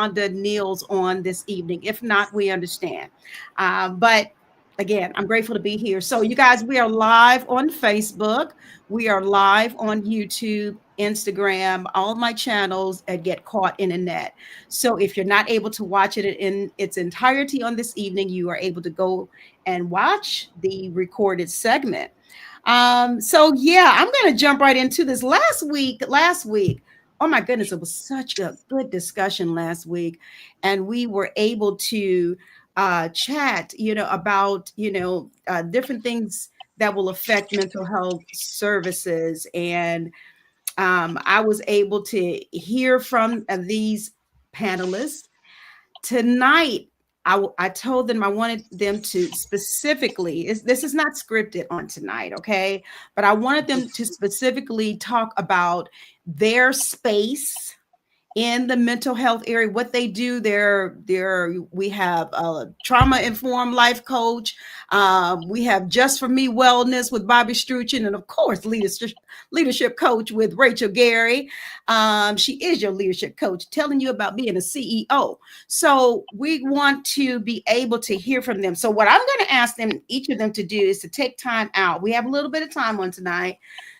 Yolanda Niels on this evening. If not, we understand. But again, I'm grateful to be here. So, you guys, we are live on Facebook. We are live on YouTube, Instagram, all my channels at Get Caught in Annette. So, if you're not able to watch it in its entirety on this evening, you are able to go and watch the recorded segment. So yeah, I'm going to jump right into this. Last week, oh my goodness, it was such a good discussion last week, and we were able to chat, about different things that will affect mental health services, and I was able to hear from these panelists tonight. I told them I wanted them to specifically, this is not scripted on tonight, okay? But I wanted them to specifically talk about their space in the mental health area, what they do. We have a trauma informed life coach. We have Just For Me Wellness with Bobby Struchin, and of course, leadership coach with Rachel Gary. She is your leadership coach, telling you about being a CEO. So we want to be able to hear from them. So what I'm going to ask them, each of them, to do is to take time out. We have a little bit of time on tonight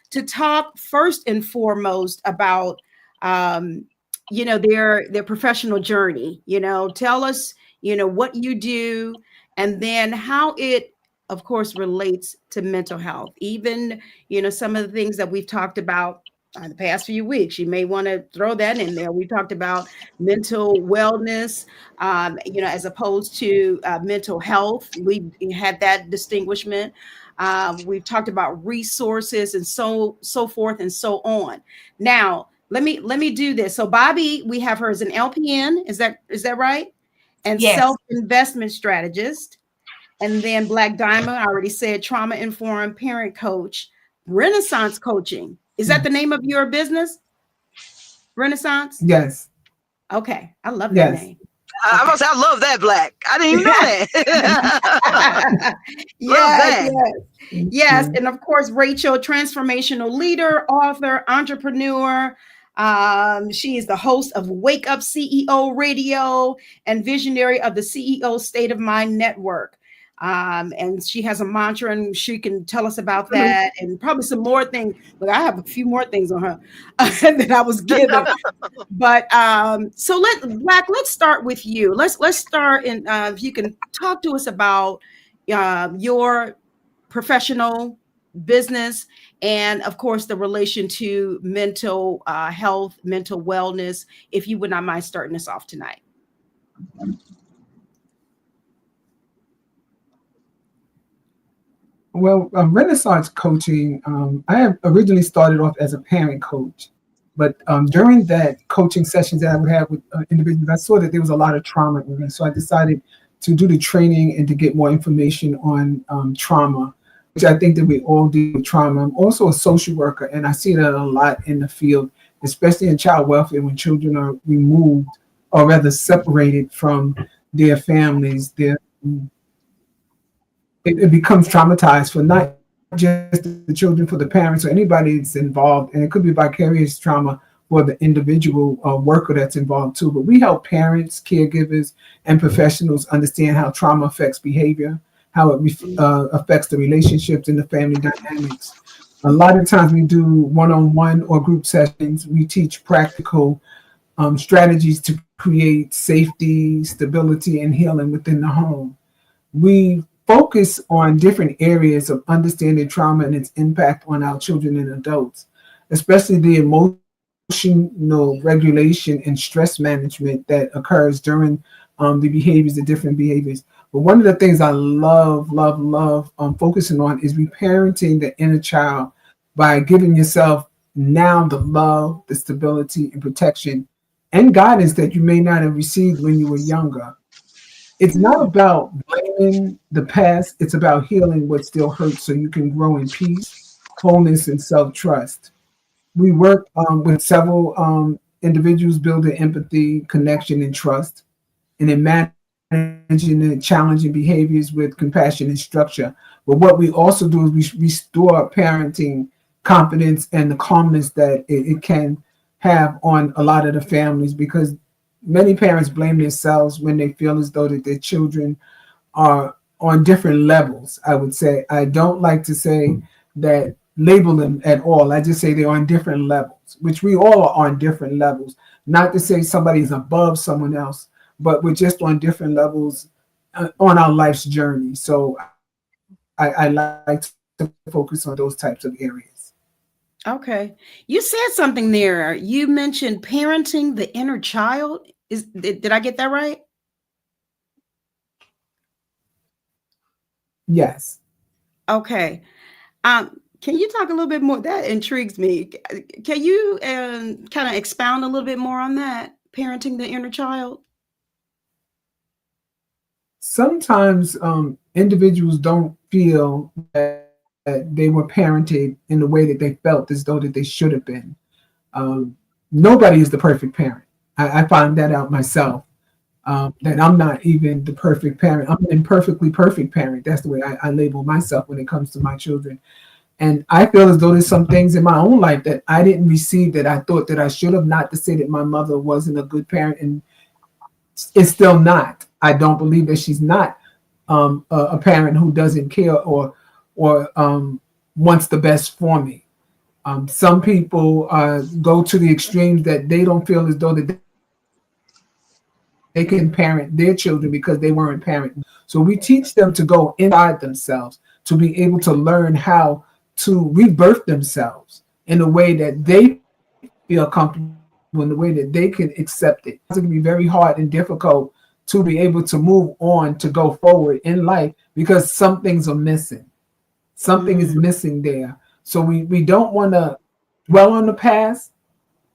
to talk first and foremost about their professional journey. Tell us what you do, and then how it, of course, relates to mental health. Even some of the things that we've talked about in the past few weeks, you may want to throw that in there. We talked about mental wellness, as opposed to mental health. We had that distinguishment. We've talked about resources and so forth and so on. Now, let me do this. So Bobby, we have her as an LPN. Is that right? And Yes. Self-investment strategist. And then Black Diamond, I already said, trauma-informed parent coach, Renaissance coaching. Is that the name of your business? Renaissance? Yes. Okay. I love that name. I love that, Black. I didn't even know that. Yes. And of course, Rachel, transformational leader, author, entrepreneur. She is the host of Wake Up CEO Radio and visionary of the CEO State of Mind Network. And she has a mantra, and she can tell us about that and probably some more things. But I have a few more things on her that I was given. But so let's start with you. Let's start, and if you can talk to us about your professional business, and of course the relation to mental health, mental wellness, if you would not mind starting us off tonight. Well, Renaissance coaching, I have originally started off as a parent coach, but during that coaching sessions that I would have with individuals, I saw that there was a lot of trauma in it. So I decided to do the training and to get more information on trauma, which I think that we all deal with trauma. I'm also a social worker, and I see that a lot in the field, especially in child welfare, when children are removed or rather separated from their families. It becomes traumatized for not just the children, for the parents or anybody that's involved. And it could be vicarious trauma for the individual worker that's involved too. But we help parents, caregivers, and professionals understand how trauma affects behavior, how it affects the relationships and the family dynamics. A lot of times we do one-on-one or group sessions. We teach practical strategies to create safety, stability, and healing within the home. We focus on different areas of understanding trauma and its impact on our children and adults, especially the emotional regulation and stress management that occurs during the different behaviors. But one of the things I love focusing on is reparenting the inner child by giving yourself now the love, the stability, and protection and guidance that you may not have received when you were younger. It's not about blaming the past. It's about healing what still hurts so you can grow in peace, wholeness, and self-trust. We work with several individuals building empathy, connection, and trust, and in managing and challenging behaviors with compassion and structure. But what we also do is we restore parenting confidence and the calmness that it can have on a lot of the families, because many parents blame themselves when they feel as though that their children are on different levels. I would say I don't like to say that label them at all. I just say they're on different levels, which we all are on different levels. Not to say somebody's above someone else, but we're just on different levels on our life's journey. So I like to focus on those types of areas. Okay. You said something there. You mentioned parenting the inner child. Did I get that right? Yes. Okay. Can you talk a little bit more? That intrigues me. Can you kind of expound a little bit more on that? Parenting the inner child? Sometimes individuals don't feel that they were parented in the way that they felt as though that they should have been. Um, Nobody is the perfect parent. I find that out myself. That I'm not even the perfect parent. I'm an imperfectly perfect parent. That's the way I label myself when it comes to my children. And I feel as though there's some things in my own life that I didn't receive that I thought that I should have. Not to say that my mother wasn't a good parent, and it's still not. I don't believe that she's not a parent who doesn't care or wants the best for me. Some people go to the extremes that they don't feel as though that they can parent their children because they weren't parented. So we teach them to go inside themselves to be able to learn how to rebirth themselves in a way that they feel comfortable, in the way that they can accept it. Sometimes it can be very hard and difficult to be able to move on, to go forward in life because some things are missing. Something is missing Mm, there. So we don't want to dwell on the past,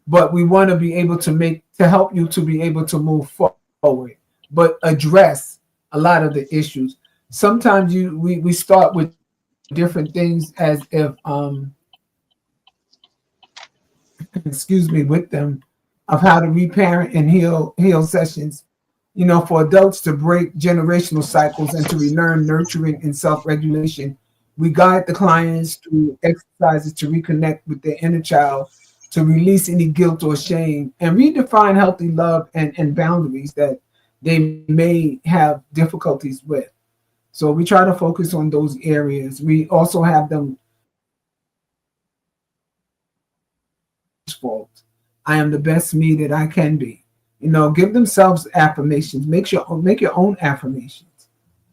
but we want to be able to help you to be able to move forward, but address a lot of the issues. Sometimes we start with different things as if excuse me, with them, of how to reparent and heal sessions, for adults to break generational cycles and to relearn nurturing and self-regulation. We guide the clients through exercises to reconnect with their inner child, to release any guilt or shame, and redefine healthy love and boundaries that they may have difficulties with. So we try to focus on those areas. We also have them fault. I am the best me that I can be. Give themselves affirmations. Make your own affirmations.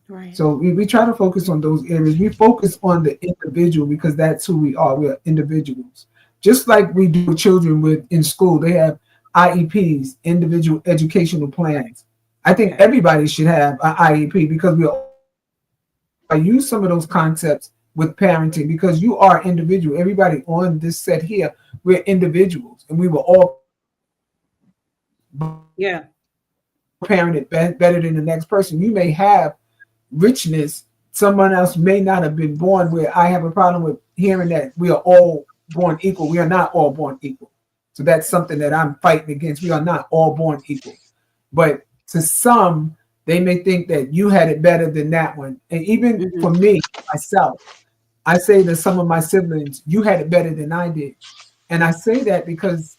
right. So we try to focus on those areas. We focus on the individual because that's who we are. We are individuals. Just like we do with children with in school, they have IEPs, individual educational plans. I think Okay. everybody should have an IEP because we all I use some of those concepts with parenting because you are individual. Everybody on this set here, we're individuals, and we were all parented better Yeah. than the next person. You may have richness. Someone else may not have been born where I have a problem with hearing that we are all born equal. We are not all born equal. So that's something that I'm fighting against. We are not all born equal. But to some, they may think that you had it better than that one. And even for me, Hmm. myself, I say to some of my siblings, you had it better than I did. And I say that because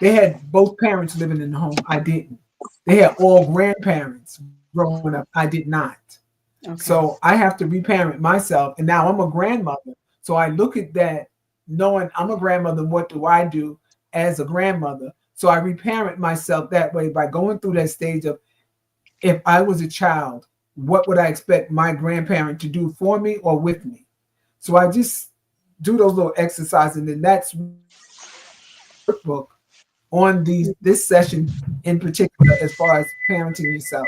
they had both parents living in the home. I didn't. They had all grandparents growing up. I did not. So Okay. I have to reparent myself. And now I'm a grandmother. So I look at that knowing I'm a grandmother. What do I do as a grandmother? So I reparent myself that way by going through that stage of if I was a child, what would I expect my grandparent to do for me or with me? So I just do those little exercises, and then that's why I have a workbook on this session in particular as far as parenting yourself.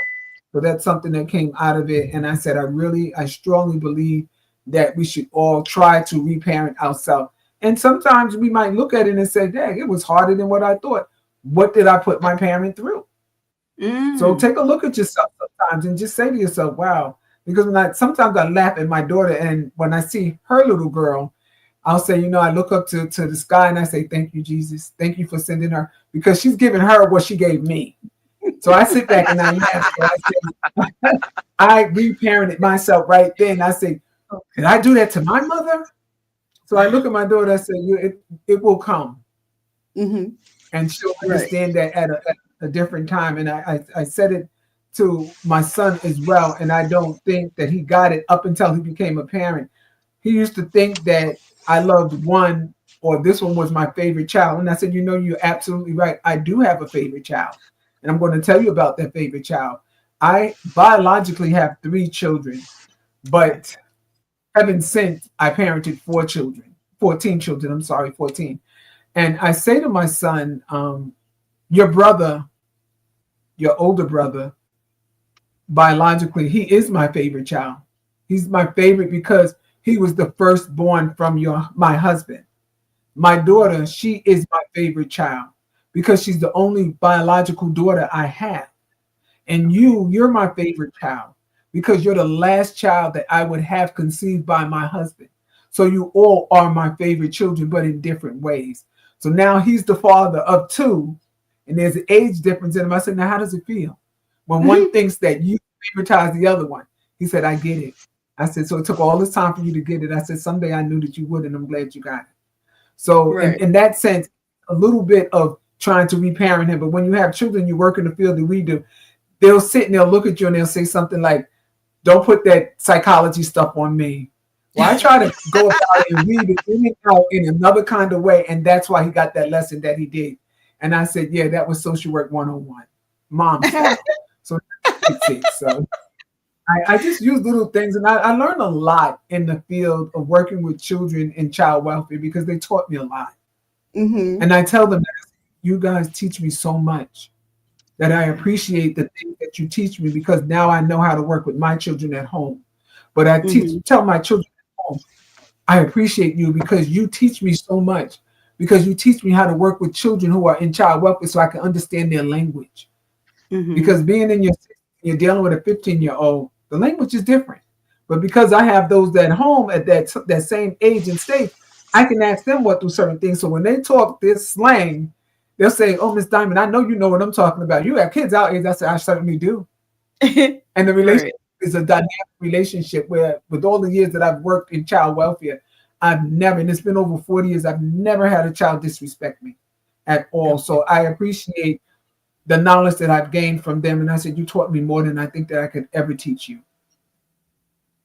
So that's something that came out of it. And I said, I strongly believe that we should all try to reparent ourselves. And sometimes we might look at it and say, dang, it was harder than what I thought. What did I put my parent through? So Mm. take a look at yourself sometimes and just say to yourself, wow. Because sometimes I laugh at my daughter, and when I see her little girl, I'll say, I look up to the sky and I say, thank you, Jesus. Thank you for sending her because she's giving her what she gave me. So I sit back and I laugh. So I say, I reparented myself right then. I say, did I do that to my mother? So I look Wow. at my daughter. I say, it will come, Hmm. and she'll Right. understand that at a a different time. And I said it to my son as well. And I don't think that he got it up until he became a parent. He used to think that I loved one or this one was my favorite child. And I said, you're absolutely right. I do have a favorite child. And I'm going to tell you about that favorite child. I biologically have 3 children, Okay. but heaven sent, I parented 4 children, 14 children. I'm sorry, 14. And I say to my son, your brother, your older brother, biologically, he is my favorite child. He's my favorite because he was the firstborn from my husband. My daughter, she is my favorite child because she's the only biological daughter I have. And you're my favorite child because you're the last child that I would have conceived by my husband. So you all are my favorite children, but in different ways. So now he's the father of 2, and there's an age difference in him. I said, now how does it feel when one thinks that you favoritize the other one? He said, I get it. I said, so it took all this time for you to get it. I said, someday I knew that you would, and I'm glad you got it. So Right. in that sense, a little bit of trying to reparent him. But when you have children, you work in the field that we do, they'll sit and they'll look at you and they'll say something like, don't put that psychology stuff on me. Well, I try to go about it and read it in and out in another kind of way. And that's why he got that lesson that he did. And I said, yeah, that was social work 101, mom style. So that's it. So I just use little things. And I learned a lot in the field of working with children in child welfare because they taught me a lot. Mm-hmm. And I tell them that you guys teach me so much that I appreciate the things that you teach me because now I know how to work with my children at home. But I Mm-hmm. tell my children at home, I appreciate you because you teach me so much, because you teach me how to work with children who are in child welfare so I can understand their language. Mm-hmm. Because being in you're dealing with a 15-year-old, the language is different. But because I have those at home at that same age and stage, I can ask them what do certain things. So when they talk this slang, they'll say, "Oh, Miss Diamond, I know you know what I'm talking about. You have kids our age." I said, "I certainly do." And the relationship Right. is a dynamic relationship where, with all the years that I've worked in child welfare, I've never, and it's been over 40 years, I've never had a child disrespect me at all. Okay. So I appreciate the knowledge that I've gained from them. And I said, you taught me more than I think that I could ever teach you.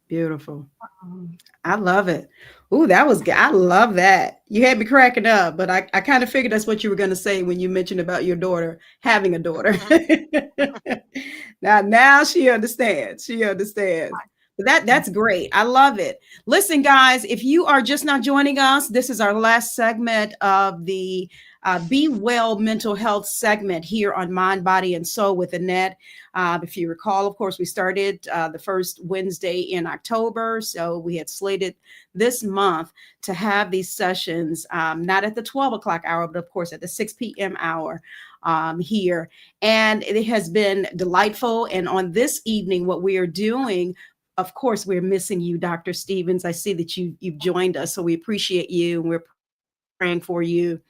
Beautiful. I love it. Ooh, that was good. I love that. You had me cracking up, but I kind of figured that's what you were going to say when you mentioned about your daughter having a daughter. Now she understands. She understands. But that's great. I love it. Listen, guys, if you are just not joining us, this is our last segment of the Be Well Mental Health segment here on Mind, Body, and Soul with Annette. If you recall, of course, we started the first Wednesday in October. So we had slated this month to have these sessions, not at the 12 o'clock hour, but of course at the 6 p.m. hour here. And it has been delightful. And on this evening, what we are doing, of course, we're missing you, Dr. Stevens. I see that you've joined us, so we appreciate you, and we're praying for you.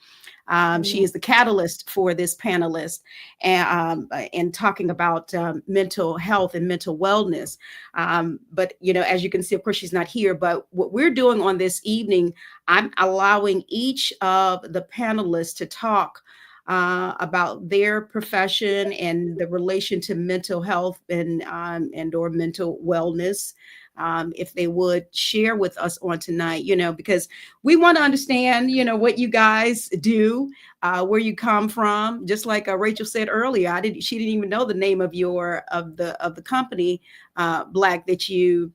She is the catalyst for this panelist and talking about mental health and mental wellness. But, as you can see, of course, she's not here. But what we're doing on this evening, I'm allowing each of the panelists to talk about their profession and the relation to mental health and or mental wellness. If they would share with us on tonight, because we want to understand, what you guys do, where you come from. Just like Rachel said earlier, she didn't even know the name of the company, Black, that you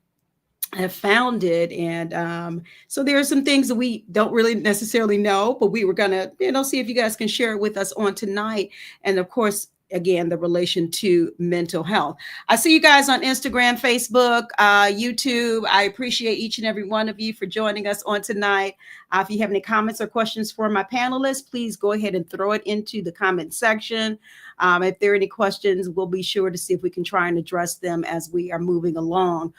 have founded. And so there are some things that we don't really necessarily know, but we were gonna, see if you guys can share it with us on tonight. And of course, again, the relation to mental health. I see you guys on Instagram, Facebook, YouTube. I appreciate each and every one of you for joining us on tonight. If you have any comments or questions for my panelists, please go ahead and throw it into the comment section. If there are any questions, we'll be sure to see if we can try and address them as we are moving along.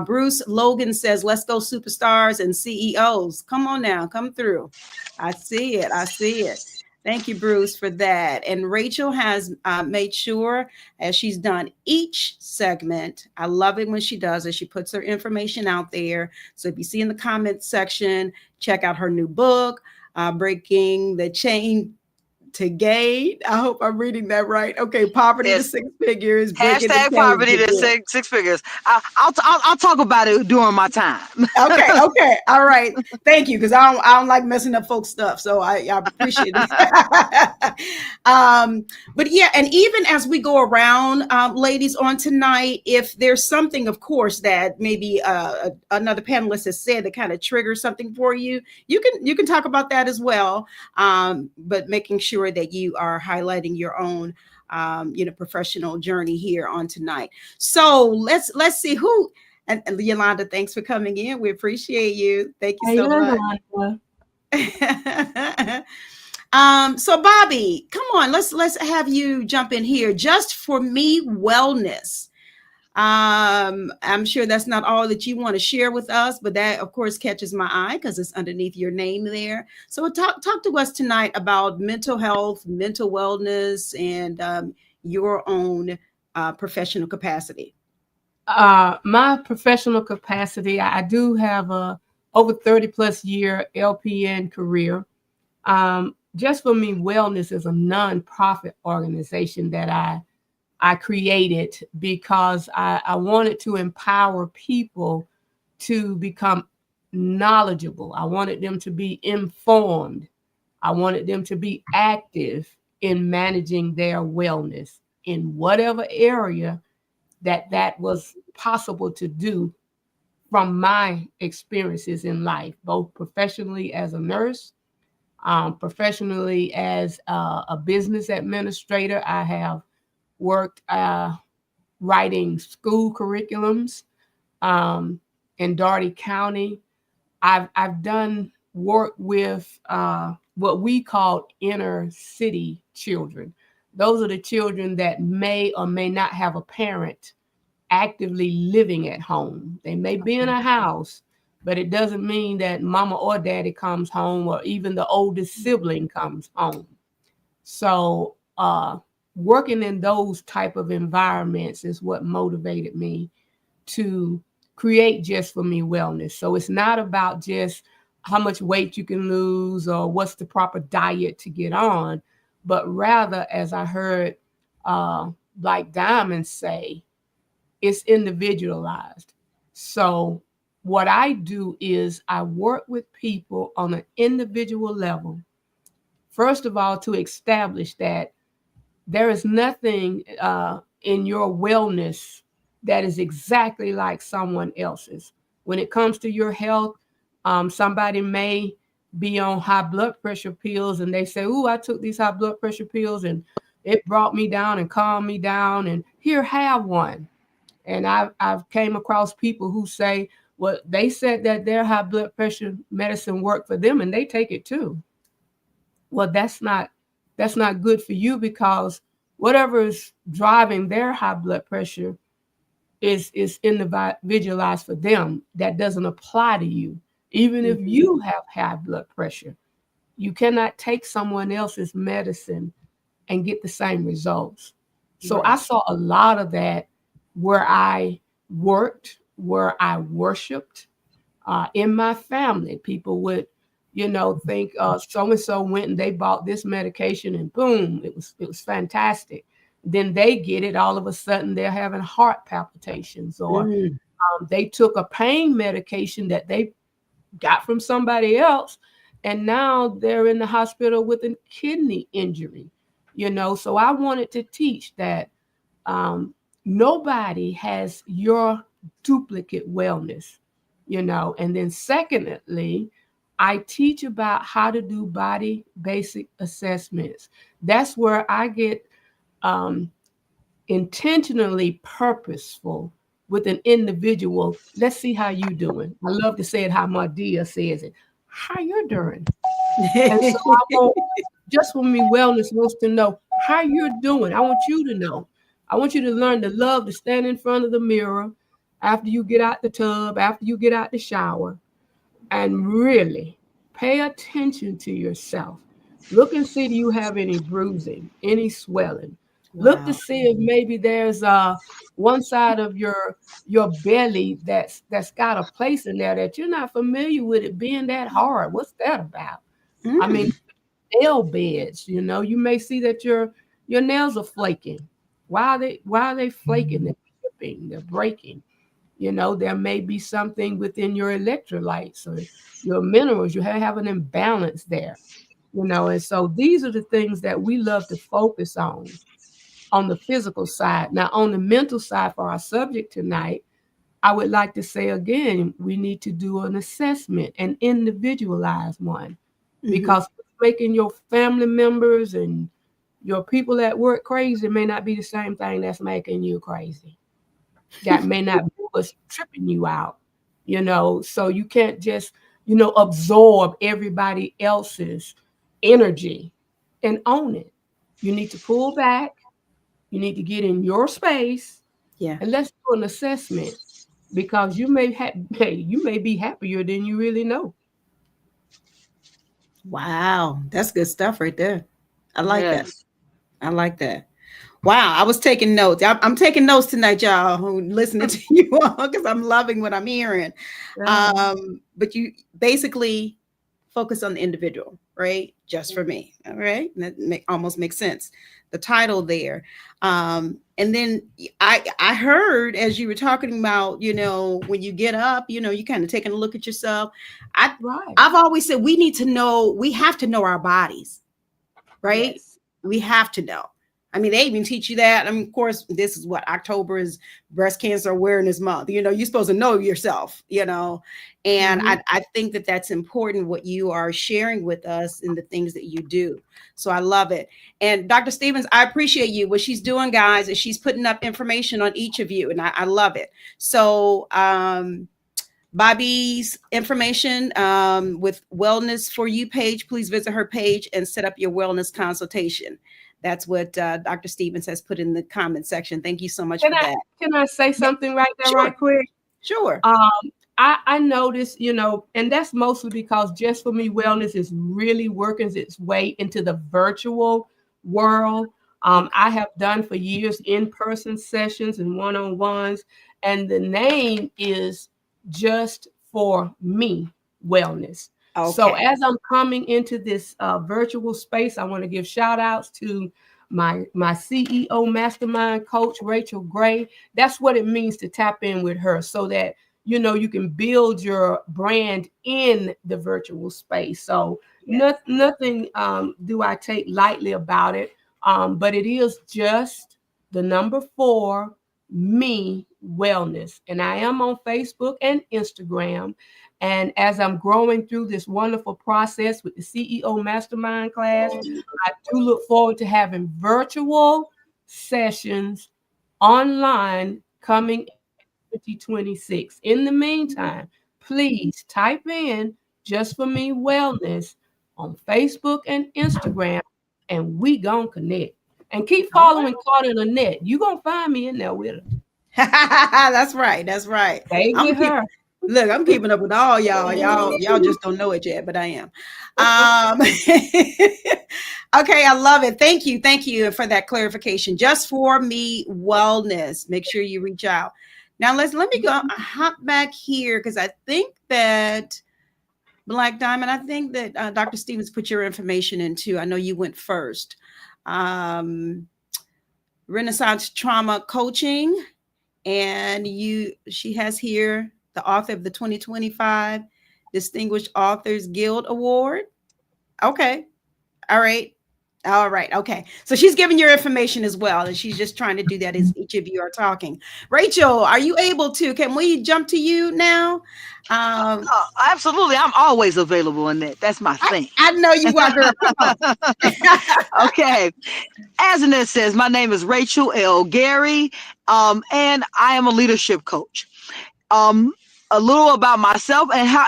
Bruce Logan says, let's go superstars and CEOs. Come on now, come through. I see it. I see it. Thank you, Bruce, for that. And Rachel has made sure, as she's done each segment, I love it when she does it. She puts her information out there. So if you see in the comment section, check out her new book, Breaking the Chain to gain. I hope I'm reading that right. Okay, poverty to It's six figures, breaking the hashtag chains poverty to again. six figures. I'll talk about it during my time. Okay, okay, all right. Thank you, because I don't like messing up folks' stuff, so I appreciate it. But yeah, and even as we go around, ladies, on tonight, if there's something, of course, that maybe another panelist has said that kind of triggers something for you, you can talk about that as well. But making sure that you are highlighting your own professional journey here on tonight. So let's see who. And Yolanda, thanks for coming in. We appreciate you. Thank you How you so doing, much. Yolanda? So Bobby, come on, let's have you jump in here. Just for me, wellness. I'm sure that's not all that you want to share with us, but that of course catches my eye because it's underneath your name there. So talk to us tonight about mental health, mental wellness, and your own professional capacity. My professional capacity, I do have a over 30 plus year LPN career. Just for me, wellness is a nonprofit organization that I created because I wanted to empower people to become knowledgeable. I wanted them to be informed. I wanted them to be active in managing their wellness in whatever area that was possible to do from my experiences in life, both professionally as a nurse, professionally as a business administrator. I have worked writing school curriculums um, in Dougherty County. I've done work with what we call inner city children. Those are the children that may or may not have a parent actively living at home. They may be in a house, but it doesn't mean that mama or daddy comes home or even the oldest sibling comes home. So working in those type of environments is what motivated me to create Just for Me Wellness. So it's not about just how much weight you can lose or what's the proper diet to get on, but rather, as I heard Black Diamond say, it's individualized. So what I do is I work with people on an individual level. First of all, to establish that there is nothing in your wellness that is exactly like someone else's. When it comes to your health, somebody may be on high blood pressure pills and they say, "Ooh, I took these high blood pressure pills and it brought me down and calmed me down, and here, have one." And I've came across people who say, well, they said that their high blood pressure medicine worked for them and they take it too. Well, that's not good for you, because whatever is driving their high blood pressure is individualized for them. That doesn't apply to you. Even if Mhm. you have high blood pressure, you cannot take someone else's medicine and get the same results. So I Right. saw a lot of that where I worked, where I worshiped, in my family. People would, think so and so went and they bought this medication and boom, it was fantastic. Then they get it, all of a sudden they're having heart palpitations, or Mm. they took a pain medication that they got from somebody else, and now they're in the hospital with a kidney injury. So I wanted to teach that um, nobody has your duplicate wellness. And then secondly, I teach about how to do body basic assessments. That's where I get um, intentionally purposeful with an individual. Let's see how you doing. I love to say it how Mardia says it. How you're doing. And so I want Just for Me Wellness wants to know how you're doing. I want you to know. I want you to learn to love to stand in front of the mirror after you get out the tub, after you get out the shower, and really pay attention to yourself. Look and see, do you have any bruising, any swelling? Look to Wow. see if maybe there's one side of your belly that's got a place in there that you're not familiar with it being that hard. What's that about? I mean, Mm. nail beds. You may see that your nails are flaking. Why are they flaking? They're chipping, they're breaking. There may be something within your electrolytes or your minerals. You have an imbalance there. And so these are the things that we love to focus on the physical side. Now, on the mental side, for our subject tonight, I would like to say again, we need to do an assessment, an individualized one, Mhm. because making your family members and your people at work crazy may not be the same thing that's making you crazy. That may not be what's tripping you out, so you can't just, absorb everybody else's energy and own it. You need to pull back. You need to get in your space Yeah. and let's do an assessment, because hey, you may be happier than you really know. Wow, that's good stuff right there. I like that. Yes. I like that. Wow, I was taking notes. I'm taking notes tonight, y'all, who listening to you all, because I'm loving what I'm hearing. Yeah. But you basically focus on the individual, right? Just for me. All right. That almost makes sense. The title there. And then I heard as you were talking about, when you get up, you kind of taking a look at yourself. I Right. I've always said we have to know our bodies, right? Yes. We have to know. I mean, they even teach you that. I mean, of course, this is what October is, Breast Cancer Awareness Month. You're supposed to know yourself, and Hmm. I think that that's important what you are sharing with us and the things that you do. So I love it. And Dr. Stevens, I appreciate you. What she's doing, guys, is she's putting up information on each of you, and I love it. So, Bobby's information with Wellness for You page, please visit her page and set up your wellness consultation. That's what Dr. Stevens has put in the comment section. Thank you so much Can for I that. can I say Yeah, something right there, sure, right quick? sure. Um, I noticed, and that's mostly because Just for Me Wellness is really working its way into the virtual world. Okay. I have done for years in-person sessions and one-on-ones, and the name is Just for Me Wellness. So Okay. as I'm coming into this virtual space, I want to give shout outs to my CEO mastermind coach, Rachel Gray. That's what it means to tap in with her, so that you can build your brand in the virtual space. So Yes. nothing do I take lightly about it, but it is just the number 4 me wellness, and I am on Facebook and Instagram. And as I'm growing through this wonderful process with the CEO mastermind class, I do look forward to having virtual sessions online coming 2026. In the meantime, please type in Just for Me Wellness on Facebook and Instagram, and we gonna connect. And keep All right. following Claudia and Annette. You gonna find me in there with her. That's right. That's right. Stay I'm with keep her. Look, I'm keeping up with all y'all. Y'all just don't know it yet, but I am. Okay, I love it. Thank you. Thank you for that clarification. Just for Me Wellness. Make sure you reach out. Now let me go hop back here because I think that Black Diamond, I think that Dr. Stevens put your information in too. I know you went first. Um, Renaissance Trauma Coaching, and she has here the author of the 2025 Distinguished Authors Guild Award. Okay. All right. All right. Okay. So she's giving your information as well. And she's just trying to do that as each of you are talking. Rachel, are you able to? Can we jump to you now? Absolutely. I'm always available in that. That's my thing. I know you are, girl. Come on. Okay. As Annette says, my name is Rachel L. Gary, and I am a leadership coach. A little about myself and how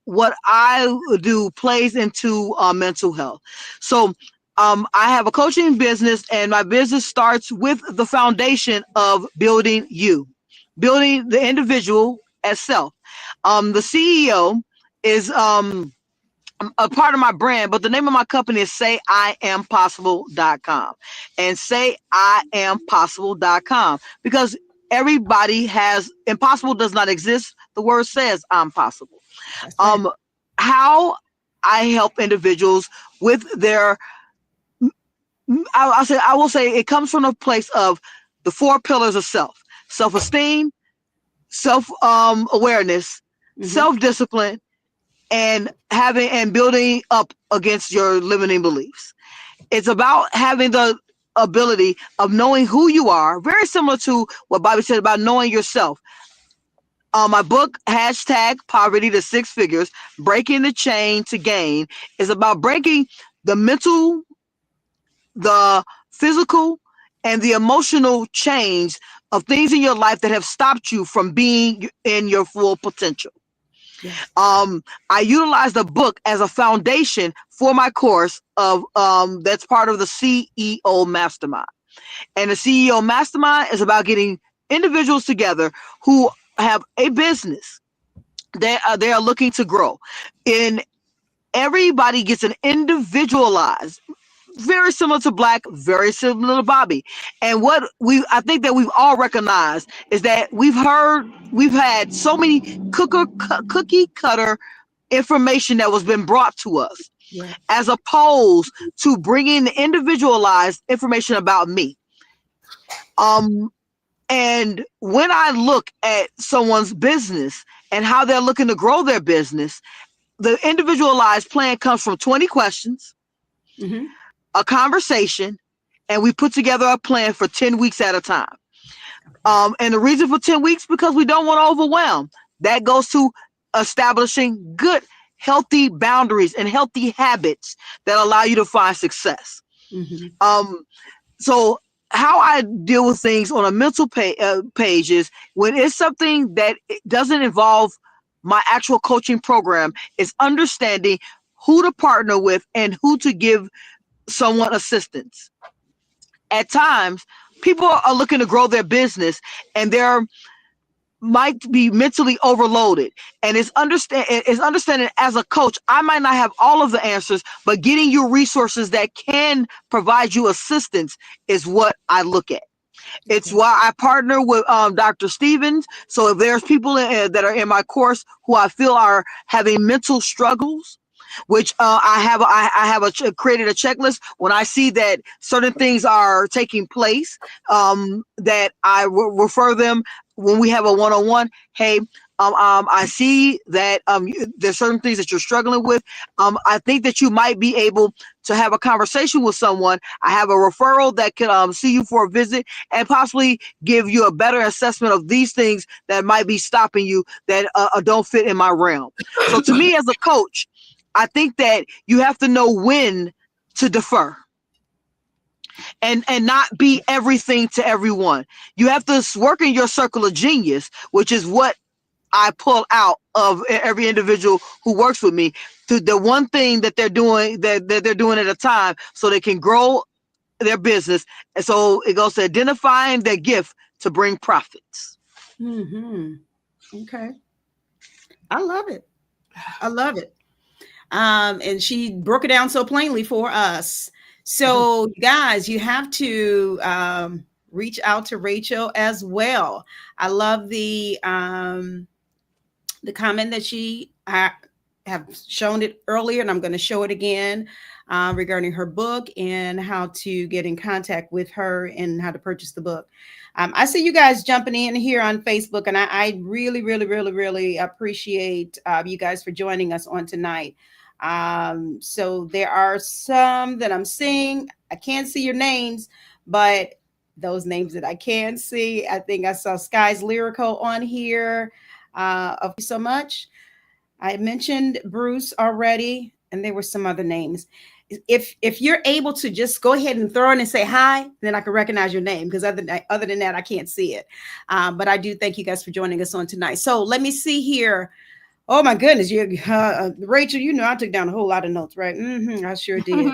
what I do plays into mental health. So I have a coaching business, and my business starts with the foundation of building building the individual as self. The CEO is a part of my brand, but the name of my company is sayiampossible.com and sayiampossible.com because everybody has impossible does not exist. The word says I'm possible. That's right. How I help individuals with their, I will say it comes from a place of the 4 pillars of self-esteem, awareness, Mhm. self-discipline, and having and building up against your limiting beliefs. It's about having the ability of knowing who you are, very similar to what Bobby said about knowing yourself. My book, hashtag poverty to 6 figures, breaking the chain to gain, is about breaking the mental, the physical, and the emotional chains of things in your life that have stopped you from being in your full potential. Yes. I utilize the book as a foundation for my course of that's part of the CEO Mastermind. And the CEO Mastermind is about getting individuals together who have a business that they are looking to grow. In everybody gets an individualized, very similar to Black, very similar to Bobby. And what I think that we've all recognized is that we've had so many cookie cutter information that was been brought to us, Yeah. as opposed to bringing the individualized information about me. Um, and when I look at someone's business and how they're looking to grow their business, the individualized plan comes from 20 questions, Mhm. a conversation, and we put together a plan for 10 weeks at a time. And the reason for 10 weeks, because we don't want to overwhelm. That goes to establishing good, healthy boundaries and healthy habits that allow you to find success. Mhm. Um, so how I deal with things on a mental page is when it's something that it doesn't involve my actual coaching program, is understanding who to partner with and who to give someone assistance. At times, people are looking to grow their business and they're might be mentally overloaded, and it's understanding as a coach I might not have all of the answers, but getting you resources that can provide you assistance is what I look at. It's Okay. why I partner with Dr. Stevens. So if there's people that are in my course who I feel are having mental struggles, which I have created a checklist when I see that certain things are taking place, that I refer them when we have a one-on-one. Hey, I see that there's certain things that you're struggling with. I think that you might be able to have a conversation with someone. I have a referral that can see you for a visit and possibly give you a better assessment of these things that might be stopping you that don't fit in my realm. So to me as a coach, I think that you have to know when to defer and not be everything to everyone. You have to work in your circle of genius, which is what I pull out of every individual who works with me, to the one thing that they're doing, that they're doing at a time, so they can grow their business. And so it goes to identifying their gift to bring profits. Mhm. Okay. I love it. I love it. And she broke it down so plainly for us. So, you guys, you have to reach out to Rachel as well. I love the comment that I have shown it earlier, and I'm going to show it again regarding her book and how to get in contact with her and how to purchase the book. I see you guys jumping in here on Facebook, and I really, really, really, really appreciate you guys for joining us on tonight. So there are some that I'm seeing. I can't see your names, but those names that I can see, I think I saw Sky's Lyrical on here. Of so much. I mentioned Bruce already, and there were some other names. If you're able to just go ahead and throw in and say hi, then I can recognize your name, because other than that, I can't see it. But I do thank you guys for joining us on tonight. So let me see here. Oh my goodness, Rachel, you know I took down a whole lot of notes, right? I sure did.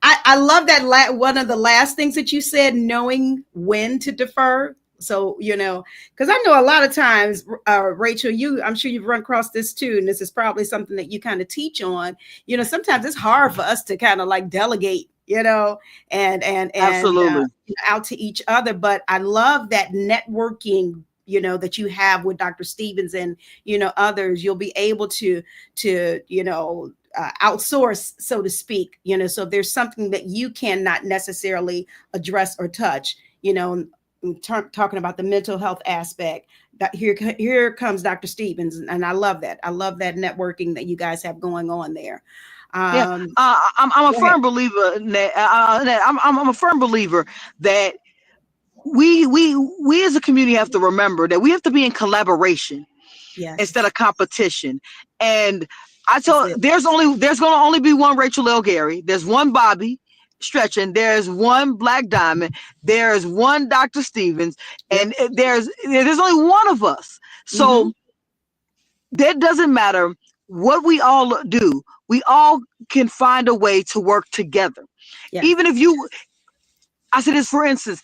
I love that one of the last things that you said, knowing when to defer. So, because I know a lot of times, Rachel, I'm sure you've run across this too, and this is probably something that you kind of teach on. Sometimes it's hard for us to kind of like delegate, and Absolutely. out to each other. But I love that networking that you have with Dr. Stevens and others, you'll be able to outsource, so to speak. So if there's something that you cannot necessarily address or touch, talking about the mental health aspect, that here comes Dr. Stevens, and I love that. I love that networking that you guys have going on there. Yeah, I'm a Go ahead. firm believer. I'm a firm believer that we as a community have to remember that we have to be in collaboration instead Yes, of competition. And I that's told it. there's gonna only be one Rachel L. Gary. There's one Bobby Stretching. There's one Black Diamond. There's one Dr. Stevens, Yep. and there's only one of us. Mm-hmm. So that doesn't matter what we all do. We all can find a way to work together. Yes. Even if you, I said this for instance,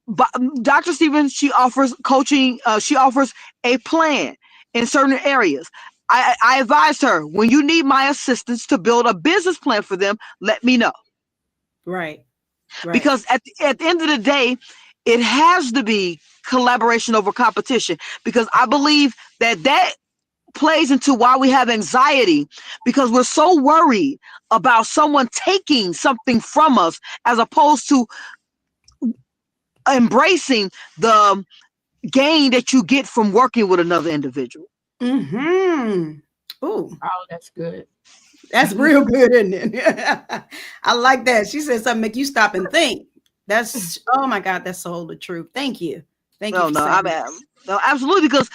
but Dr. Stevens, she offers coaching. She offers a plan in certain areas. I advised her, when you need my assistance to build a business plan for them, let me know. Right. Right. Because at the end of the day, it has to be collaboration over competition. Because I believe that plays into why we have anxiety, because we're so worried about someone taking something from us as opposed to embracing the gain that you get from working with another individual. Mm-hmm. Ooh, Oh, that's good. that's real good, isn't it? I like that. She said something make you stop and think. That's, oh my God, that's so the truth. Thank you. Thank you No, for no, saying I that. mean, no, absolutely. Because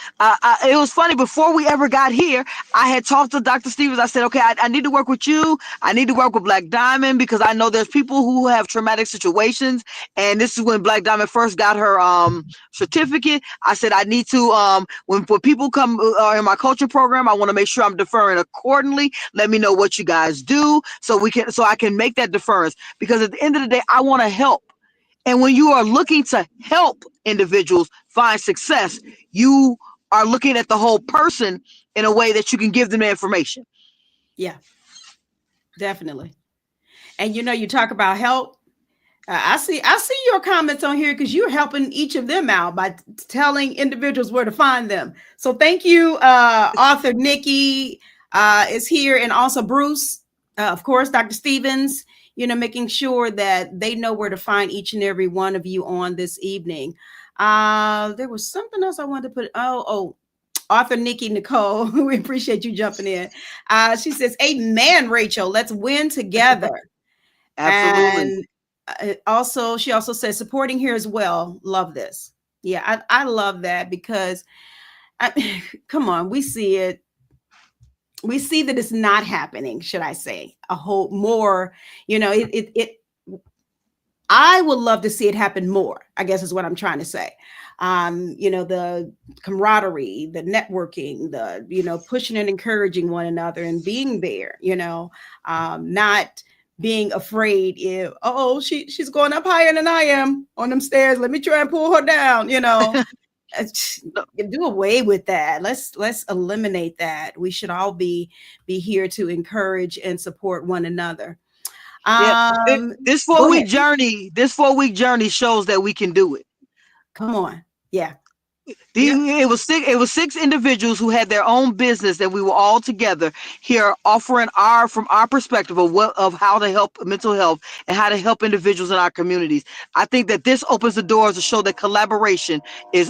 it was funny. Before we ever got here, I had talked to Dr. Stevens. I said, okay, I need to work with you. I need to work with Black Diamond because I know there's people who have traumatic situations. And this is when Black Diamond first got her certificate. I said, I need to, when people come in my coaching program, I want to make sure I'm deferring accordingly. Let me know what you guys do so I can make that deference. Because at the end of the day, I want to help. And when you are looking to help individuals find success, you are looking at the whole person in a way that you can give them the information. Yeah, definitely. And you talk about help. I see your comments on here because you're helping each of them out by telling individuals where to find them. So thank you, author Nikki is here, and also Bruce, of course, Dr. Stevens. Making sure that they know where to find each and every one of you on this evening. There was something else I wanted to put. Oh, author Nikki Nicole, we appreciate you jumping in. She says, "Amen, Rachel. Let's win together." Absolutely. And she also says supporting here as well. Love this. Yeah, I love that because come on, we see it. We see that it's not happening, should I say, a whole more, I would love to see it happen more, I guess is what I'm trying to say. The camaraderie, the networking, pushing and encouraging one another and being there, not being afraid if, oh, she's going up higher than I am on them stairs. Let me try and pull her down, do away with that. Let's eliminate that. We should all be here to encourage and support one another. Yeah. Um, This Go 4 week ahead. journey, shows that we can do it. Come on. Yeah. Yep. It was six individuals who had their own business that we were all together here offering from our perspective of how to help mental health and how to help individuals in our communities. I think that this opens the doors to show that collaboration is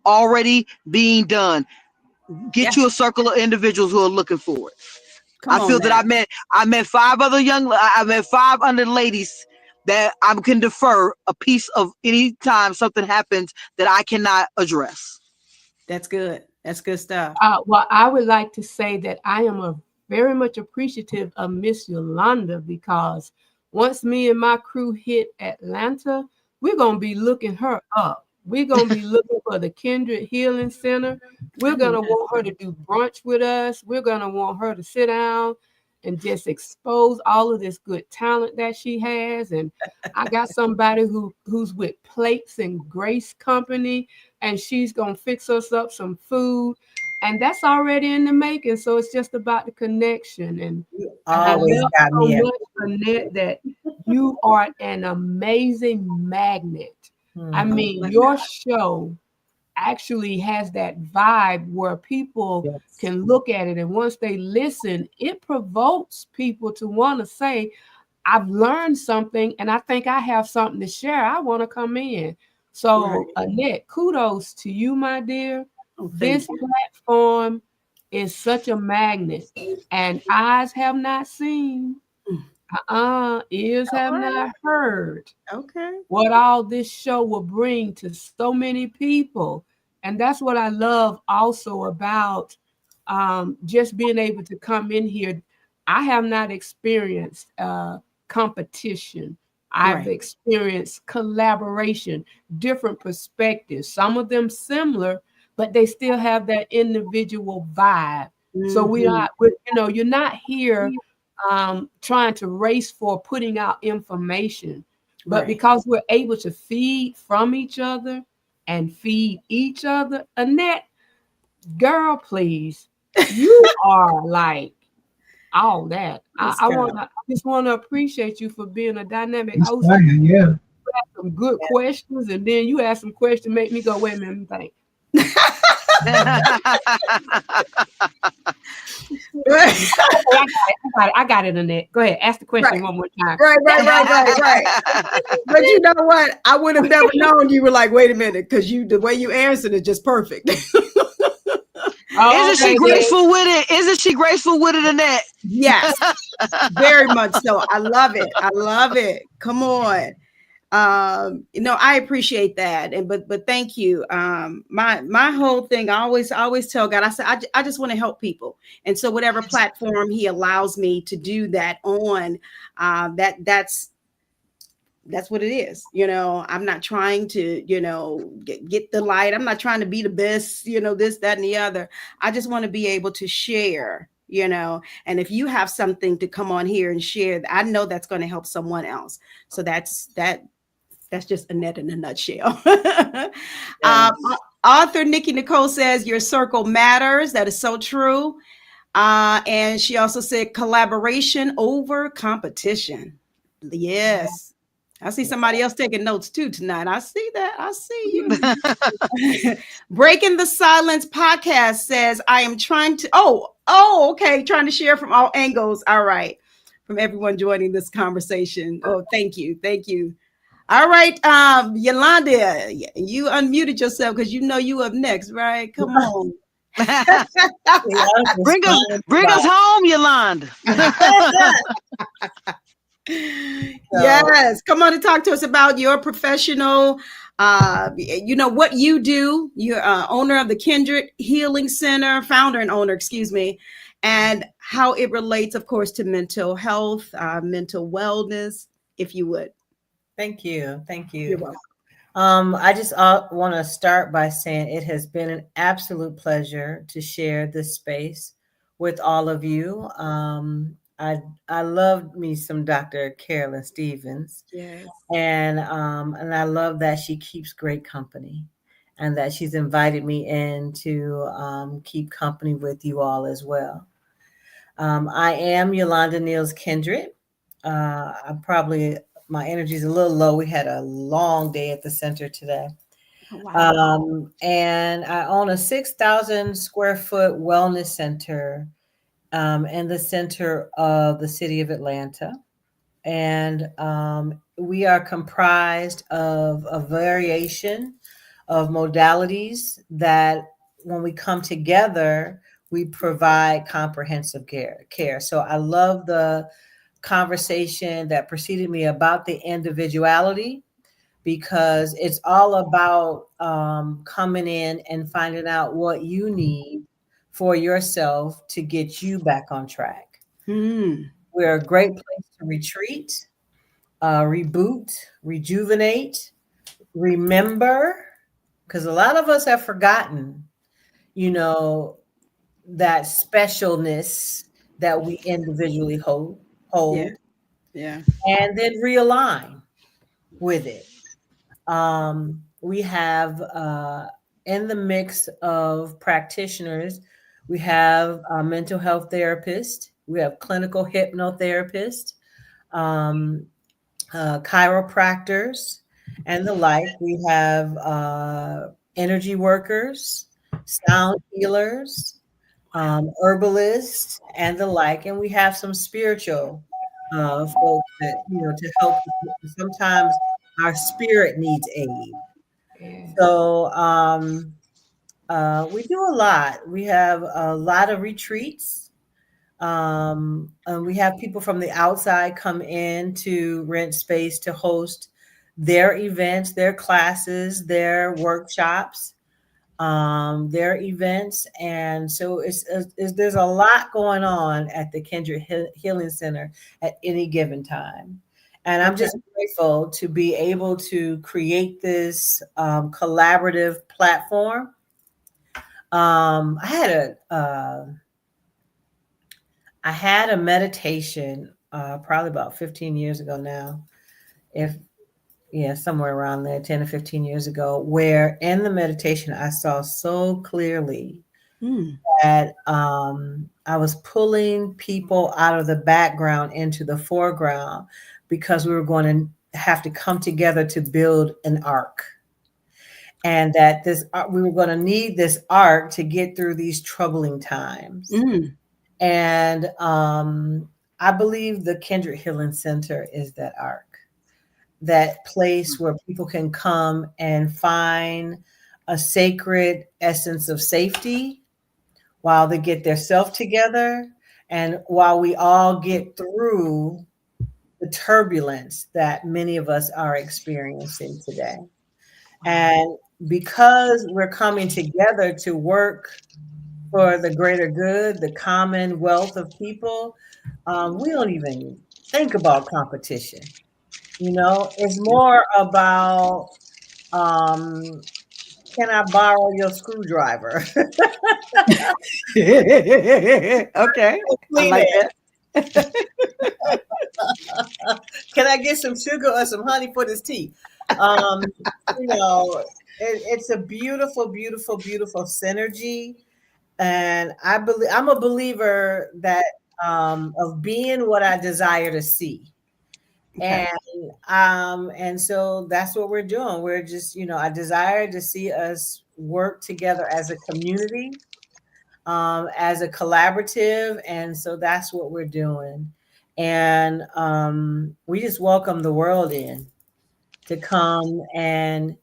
already being done. Get Yeah. you a circle of individuals who are looking for it. I Come on feel that now. I met I met 500 ladies that I can defer a piece of any time something happens that I cannot address. That's good. That's good stuff. Well, I would like to say that I am very much appreciative of Miss Yolanda because once me and my crew hit Atlanta, we're going to be looking her up. We're going to be looking for the Kindred Healing Center. We're going to want her to do brunch with us. We're going to want her to sit down and just expose all of this good talent that she has. And I got somebody who's with Plates and Grace Company, and she's going to fix us up some food. And that's already in the making. So it's just about the connection. And I Always love got so me. much, Annette, that you are an amazing magnet I Oh, mean, bless your God. show actually has that vibe where people Yes. can look at it, and once they listen, it provokes people to want to say, I've learned something and I think I have something to share. I want to come in. Right. So, Annette, kudos to you, my dear. Oh, thank This you. platform is such a magnet, and eyes have not seen, Mm. ears All have right. not heard Okay. what all this show will bring to so many people. And that's what I love also about just being able to come in here. I have not experienced competition. I've Right. experienced collaboration, different perspectives, some of them similar, but they still have that individual vibe. So Hmm. you're not here trying to race for putting out information, but Right. because we're able to feed from each other and feed each other. Annette, girl, please, you are like all that. Let's I go. just want to appreciate you for being a dynamic It's host. fine, yeah. Some good questions, and then you ask some questions, make me go, wait a minute, let me think. Right. Okay, I got it, Annette. Go ahead, ask the question Right. one more time. Right. But you know what? I would have never known you were like, wait a minute, because you the way you answered is just perfect. Oh, Isn't she okay, then. graceful with it? Isn't she graceful with it, Annette? Yes, very much so. I love it. I love it. Come on. I appreciate that. And but thank you. My whole thing, I always tell God, I said, I just want to help people. And so whatever platform he allows me to do that on, that's what it is. I'm not trying to, get the light. I'm not trying to be the best, this, that, and the other. I just want to be able to share, and if you have something to come on here and share, I know that's going to help someone else. So that's just Annette in a nutshell. um, Yes. Author Nikki Nicole says your circle matters. That is so true. And she also said collaboration over competition. Yes. I see somebody else taking notes too tonight. I see that. I see you. Breaking the Silence podcast says, I am trying to, okay. Trying to share from all angles. All right. From everyone joining this conversation. Oh, thank you. Thank you. All right. Yolanda, you unmuted yourself because you up next, right? Come on. See, I was just bring us smiling bring us about home, Yolanda. so Yes, come on and talk to us about your professional, what you do. You're owner of the Kindred Healing Center, founder and owner, excuse me, and how it relates, of course, to mental health, mental wellness, if you would. thank you. Thank You're you. welcome. I just want to start by saying it has been an absolute pleasure to share this space with all of you. I love me some Dr. Carolyn Stevens, Yes. and I love that she keeps great company, and that she's invited me in to keep company with you all as well. I am Yolanda Niels Kindred. I'm probably my energy's a little low. We had a long day at the center today. Oh, wow. And I own a 6,000 square foot wellness center in the center of the city of Atlanta. And we are comprised of a variation of modalities that, when we come together, we provide comprehensive care. So I love the conversation that preceded me about the individuality, because it's all about coming in and finding out what you need for yourself to get you back on track. Hmm. We're a great place to retreat, reboot, rejuvenate, remember, because a lot of us have forgotten, you know, that specialness that we individually Yeah. hold, Yeah. and then realign with it. We have in the mix of practitioners, we have a mental health therapist, we have clinical hypnotherapists, um, chiropractors, and the like. We have energy workers, sound healers, herbalists, and the like. And we have some spiritual folks that, to help. Sometimes our spirit needs aid. Yeah. So we do a lot. We have a lot of retreats. And we have people from the outside come in to rent space to host their events, their classes, their workshops, their events. And so there's a lot going on at the Kindred Healing Center at any given time. And I'm Okay. just grateful to be able to create this collaborative platform. I had a meditation probably about 15 years ago now, if yeah, somewhere around there, 10 or 15 years ago, where in the meditation I saw so clearly Mm. that I was pulling people out of the background into the foreground because we were going to have to come together to build an arc. And that we were going to need this arc to get through these troubling times. Mm. And I believe the Kindred Healing Center is that arc, that place where people can come and find a sacred essence of safety while they get their self together and while we all get through the turbulence that many of us are experiencing today. And because we're coming together to work for the greater good, the commonwealth of people, we don't even think about competition. It's more about, can I borrow your screwdriver? Okay. I Clean like it. that. Can I get some sugar or some honey for this tea? Um, it's a beautiful, beautiful, beautiful synergy. And I'm a believer that of being what I desire to see. Okay. And so that's what we're doing. We're just, I desire to see us work together as a community, as a collaborative, and so that's what we're doing. And we just welcome the world in to come and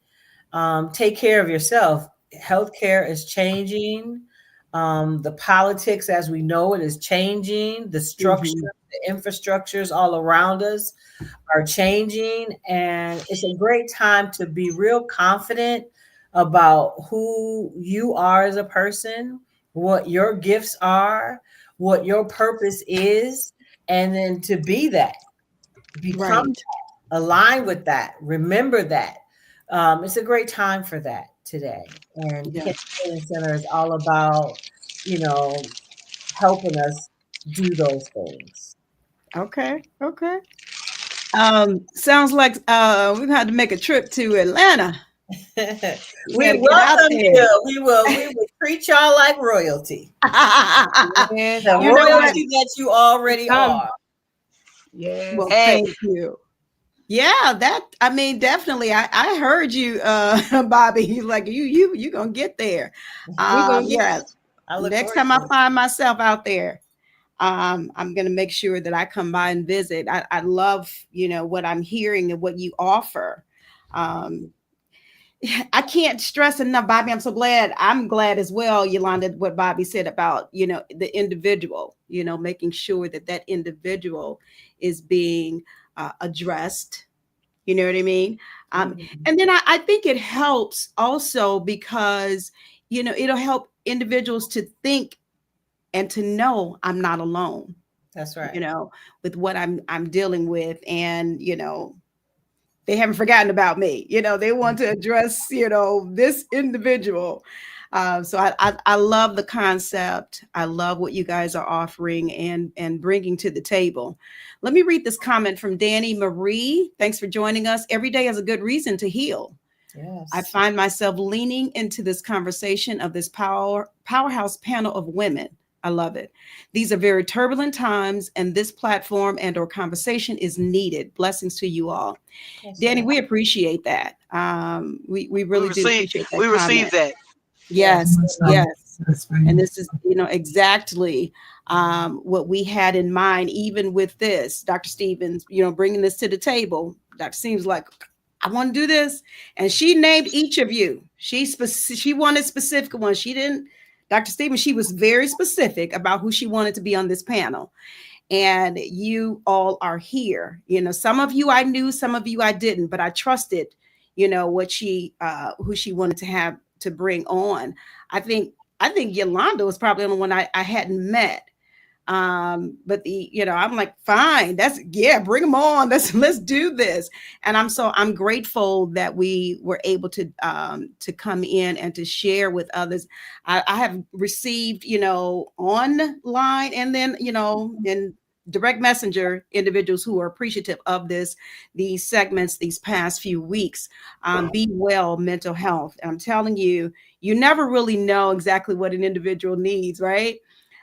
take care of yourself. Healthcare is changing. The politics as we know it is changing. The structure, Mhm. the infrastructures all around us are changing. And it's a great time to be real confident about who you are as a person, what your gifts are, what your purpose is, and then to be that, become Right. align with that, remember that. It's a great time for that today. And Yeah. Kent Healing Center is all about, you know, helping us do those things. Okay. Okay. Sounds like we've had to make a trip to Atlanta. We We got to get out welcome there. you. We will treat y'all like royalty. Yes, The You know what? royalty that you already come. are. Yes. Well, Hey, thank you. Yeah, I mean, definitely. I heard you, Bobby. He's like, you gonna get there. We're gonna get Yeah. I look Next forward time I to it. find myself out there, I'm gonna make sure that I come by and visit. I love, what I'm hearing and what you offer. Um, I can't stress enough, Bobby. I'm so glad. I'm glad as well, Yolanda, what Bobby said about, the individual, making sure that that individual is being addressed. You know what I mean? Mhm. And then I think it helps also because, it'll help individuals to think and to know I'm not alone, That's you right. know, with what I'm dealing with. And, they haven't forgotten about me. They want to address, this individual. So I love the concept. I love what you guys are offering and bringing to the table. Let me read this comment from Danny Marie. Thanks for joining us. Every day has a good reason to heal. I Yes. find myself leaning into this conversation of this powerhouse panel of women. I love it. These are very turbulent times, and this platform and or conversation is needed. Blessings to you all. Yes, Danny, ma'am. we appreciate that. We We really do receive appreciate that we comment. received that. Yes. Yes, yes. That's And famous. this is, exactly what we had in mind, even with this, Dr. Stevens, bringing this to the table. Dr. Stevens like, I want to do this. And she named each of you. She wanted specific ones. She didn't, Dr. Stevens, she was very specific about who she wanted to be on this panel. And you all are here. Some of you I knew, some of you I didn't, but I trusted, what who she wanted to have to bring on. I think Yolanda was probably the only one I hadn't met. But I'm like, fine, bring them on. Let's do this. And I'm grateful that we were able to come in and to share with others. I have received, online, and then, in direct messenger, individuals who are appreciative of these segments these past few weeks. Be well mental health. I'm telling you, you never really know exactly what an individual needs, right?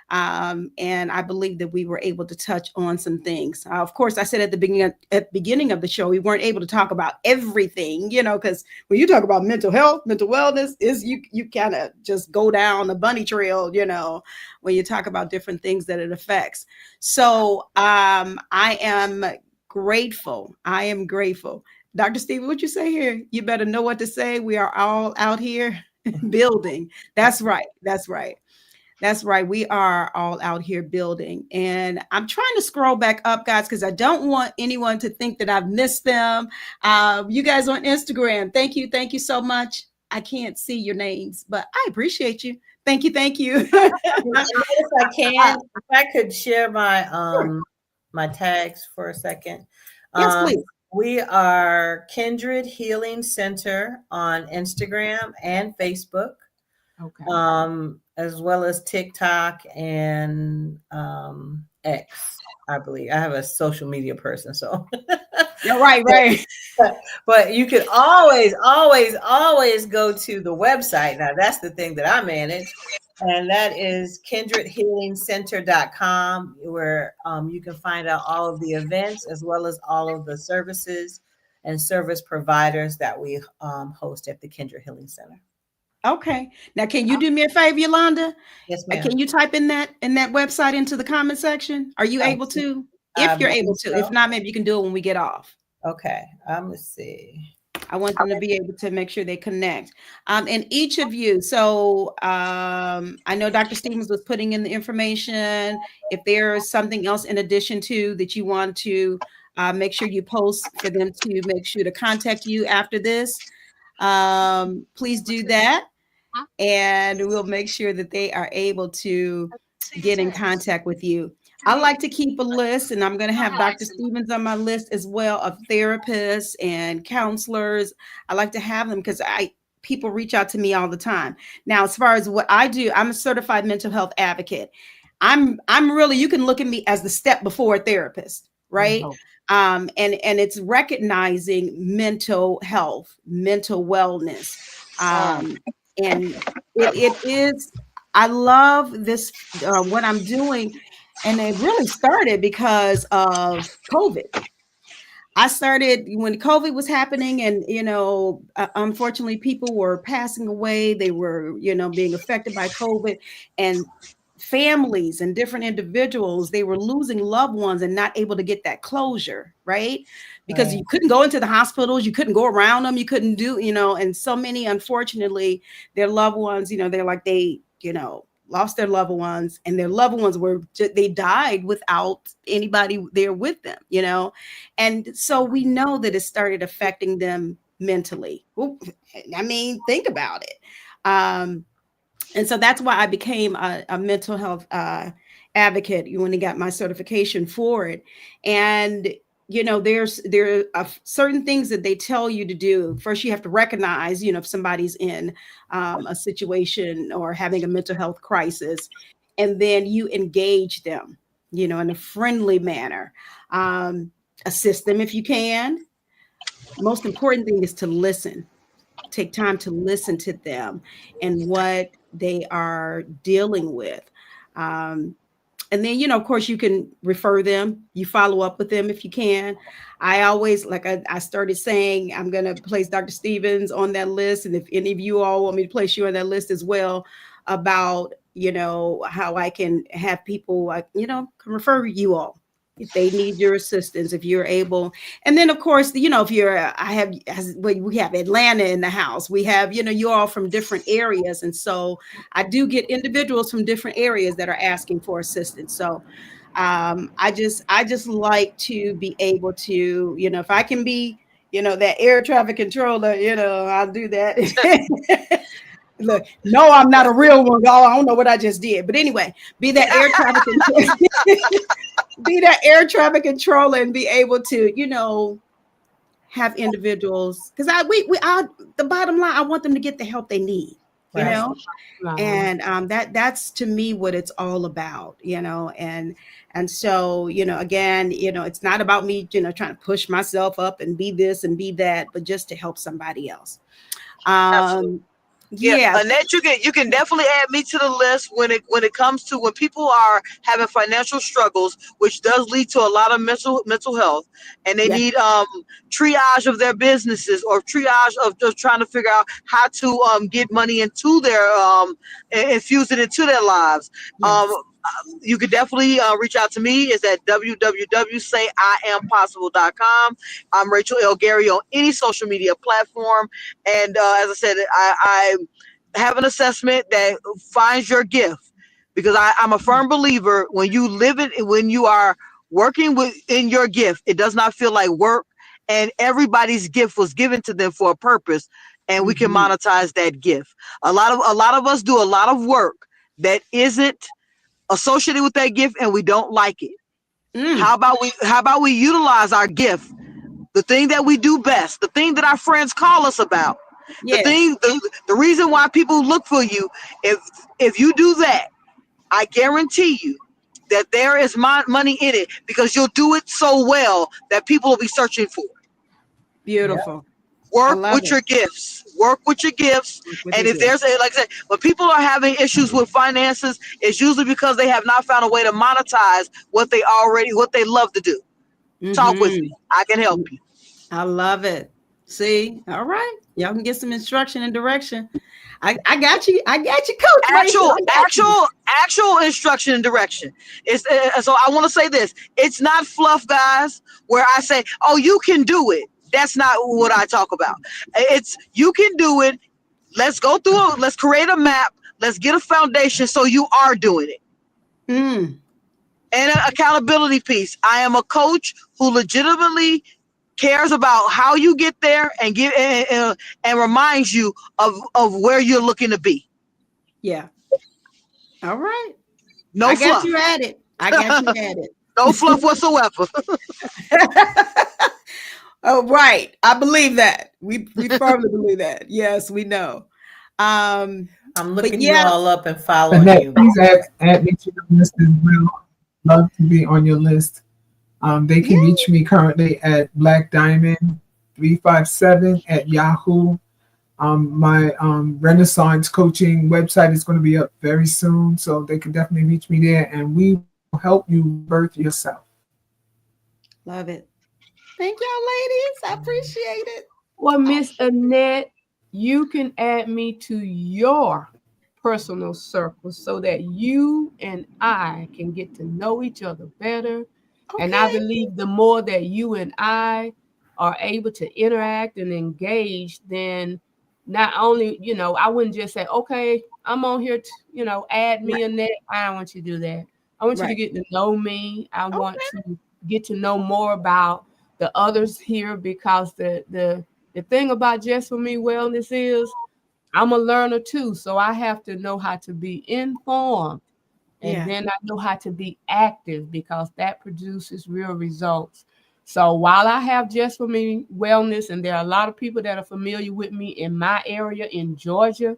And I believe that we were able to touch on some things. Of course, I said at the beginning of the show, we weren't able to talk about everything, because when you talk about mental health, mental wellness, is you kind of just go down the bunny trail, when you talk about different things that it affects. So I am grateful. I am grateful. Dr. Steve, what you say here? You better know what to say. We are all out here building. That's right. That's right. That's right. We are all out here building. And I'm trying to scroll back up, guys, because I don't want anyone to think that I've missed them. You guys on Instagram, thank you. Thank you so much. I can't see your names, but I appreciate you. Thank you. Thank you. If I can, if I could share my Sure. my tags for a second. Yes, Um, please. we are Kindred Healing Center on Instagram and Facebook, Okay. as well as TikTok and X. I believe I have a social media person, so Yeah, right, right. but you can always go to the website. Now that's the thing that I manage, and that is kindredhealingcenter.com, where you can find out all of the events as well as all of the services and service providers that we host at the Kindred Healing Center. Okay. Now, can you do me a favor, Yolanda? Yes, ma'am. Can you type in that website into the comment section? Are you able to? I If you're believe able to. If so. not, maybe you can do it when we get off. Okay. Let's see. I want them to be able to make sure they connect. And each of you, so I know Dr. Stevens was putting in the information. If there is something else in addition to that you want to make sure you post for them to make sure to contact you after this, please do that. And we'll make sure that they are able to get in contact with you. I like to keep a list, and I'm going to have Dr. Stevens on my list as well, of therapists and counselors. I like to have them because people reach out to me all the time. Now, as far as what I do, I'm a certified mental health advocate. I'm really, you can look at me as the step before a therapist, right? And it's recognizing mental health, mental wellness. And it is, I love this, what I'm doing. And it really started because of COVID. I started when COVID was happening, and unfortunately, people were passing away. They were, being affected by COVID, and families and different individuals, they were losing loved ones and not able to get that closure, right? Because Right. you couldn't go into the hospitals, you couldn't go around them, you couldn't do, and so many, unfortunately, their loved ones, they're like lost their loved ones, and their loved ones they died without anybody there with them, and so we know that it started affecting them mentally. I mean, think about it. And so that's why I became a mental health advocate when I got my certification for it. And there are certain things that they tell you to do. First, you have to recognize, if somebody's in a situation or having a mental health crisis, and then you engage them, in a friendly manner. Assist them if you can. Most important thing is to listen. Take time to listen to them and what they are dealing with. Um, and then, you know, of course, you can refer them. You follow up with them if you can. I always, like I started saying, I'm going to place Dr. Stevens on that list. And if any of you all want me to place you on that list as well, about, you know, how I can have people, you know, can refer you all if they need your assistance, if you're able. And then, of course, you know, if you're, we have Atlanta in the house. We have, you know, you all from different areas. And so I do get individuals from different areas that are asking for assistance. So I just like to be able to, you know, if I can be, you know, that air traffic controller, you know, I'll do that. Look, no, I'm not a real one, y'all. I don't know what I just did, but anyway, be that air traffic controller, be that air traffic controller, and be able to, you know, have individuals, because the bottom line, I want them to get the help they need, you Right. know. And that's to me what it's all about, you know. And so, you know, again, you know, it's not about me, you know, trying to push myself up and be this and be that, but just to help somebody else. Absolutely. um Yeah, yeah. Annette, you can definitely add me to the list when it comes to when people are having financial struggles, which does lead to a lot of mental health, and they Yeah. need triage of their businesses, or triage of just trying to figure out how to get money into their infuse it into their lives. Um, Yes. you could definitely reach out to me. It's at www.sayiampossible.com. I'm Rachel L. Gary on any social media platform. And as I said, I have an assessment that finds your gift, because I'm a firm believer when you live it, when you are working within your gift, it does not feel like work. And everybody's gift was given to them for a purpose, and we can Hmm. monetize that gift. A lot of us do a lot of work that isn't associated with that gift, and we don't like it. Mm. How about we utilize our gift, the thing that we do best, the thing that our friends call us about, Yes. the reason why people look for you. If you do that, I guarantee you that there is money in it, because you'll do it so well that people will be searching for it. Yeah. Beautiful. I Work love with it. your gifts. Work with your gifts. Work with And your if there's gifts. a, like I said, when people are having issues with finances, it's usually because they have not found a way to monetize what they love to do. Talk with me. Hmm. I can help you. I love it. See, all right, y'all can get some instruction and direction. I got you. I got you, Coach Rachel. actual I got you. actual actual instruction and direction. It's so I want to say this. It's not fluff, guys, where I say, oh, you can do it. That's not what I talk about. It's you can do it. Let's go through it. Let's create a map. Let's get a foundation so you are doing it. Mm. And an accountability piece. I am a coach who legitimately cares about how you get there, and and reminds you of where you're looking to be. Yeah. All right. No I got you fluff. at it. I got you at No fluff whatsoever. it. Oh, right. I believe that. We firmly believe that. Yes, we know. Um, I'm but looking you yeah, all up and following Annette, you. please add me to the list as well. Love to be on your list. They can yeah, reach me currently at Black Diamond 357 at Yahoo. My Renaissance coaching website is going to be up very soon, so they can definitely reach me there, and we will help you birth yourself. love it. Thank y'all, ladies. I appreciate it. Well, Miss Annette, you can add me to your personal circle so that you and I can get to know each other better. And I Okay. believe the more that you and I are able to interact and engage, then not only, I wouldn't just say, okay, I'm on here, add Right. me Annette. I don't want you to do that. I want you to Right. get to know me. I want Okay. to get to know more about the others here, because the thing about Just For Me Wellness is I'm a learner too. So I have to know how to be informed, and Yeah. then I know how to be active, because that produces real results. So while I have Just For Me Wellness, and there are a lot of people that are familiar with me in my area in Georgia,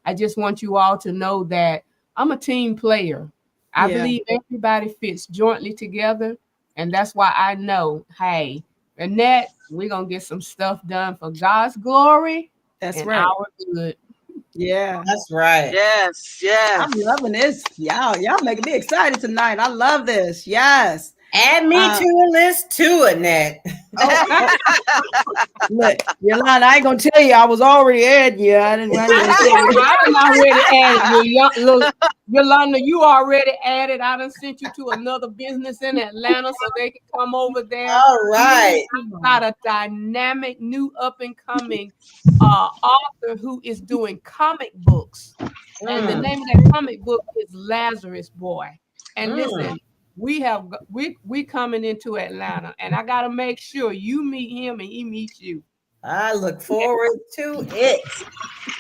I just want you all to know that I'm a team player. I Yeah. believe everybody fits jointly together. And that's why I know, hey, Annette, we're going to get some stuff done for God's glory That's and right. our good. Yeah. That's right. Yes, I'm yes. loving this. Y'all making me excited tonight. I love this. Yes. Add me Uh, to the list too, Annette. oh, oh, look, Yolanda, I ain't gonna tell you I was already adding you. I didn't tell you. I done already added you. Look, Yolanda, you already added. I done sent you to another business in Atlanta so they can come over there. All right. Got a dynamic, new up and coming author who is doing comic books. And the Mm, name of that comic book is Lazarus Boy. And mm. listen, we coming into Atlanta, and I gotta make sure you meet him and he meets you. I look forward to it.